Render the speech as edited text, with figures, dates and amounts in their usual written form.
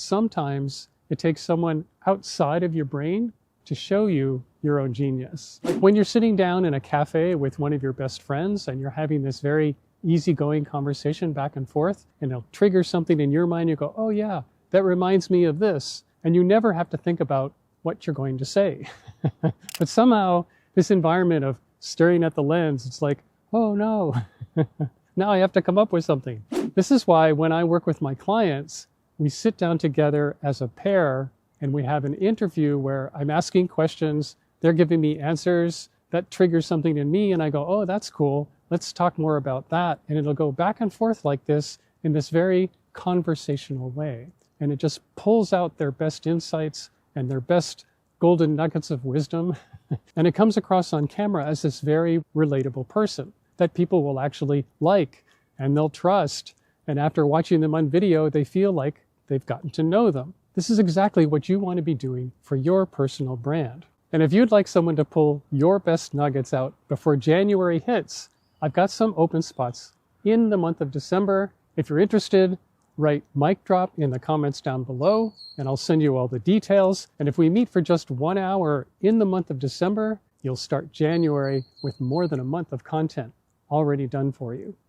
sometimes it takes someone outside of your brain to show you your own genius. Like when you're sitting down in a cafe with one of your best friends and you're having this very easygoing conversation back and forth, and it'll trigger something in your mind. You go, oh yeah, that reminds me of this. And you never have to think about what you're going to say. But somehow this environment of staring at the lens, it's like, oh no, now I have to come up with something. This is why when I work with my clients, we sit down together as a pair and we have an interview where I'm asking questions, they're giving me answers, that triggers something in me, and I go, oh, that's cool. Let's talk more about that. And it'll go back and forth like this in this very conversational way. And it just pulls out their best insights and their best golden nuggets of wisdom. And it comes across on camera as this very relatable person that people will actually like and they'll trust. And after watching them on video, they feel like they've gotten to know them. This is exactly what you want to be doing for your personal brand. And if you'd like someone to pull your best nuggets out before January hits, I've got some open spots in the month of December. If you're interested, write mic drop in the comments down below and I'll send you all the details. And if we meet for just 1 hour in the month of December, you'll start January with more than a month of content already done for you.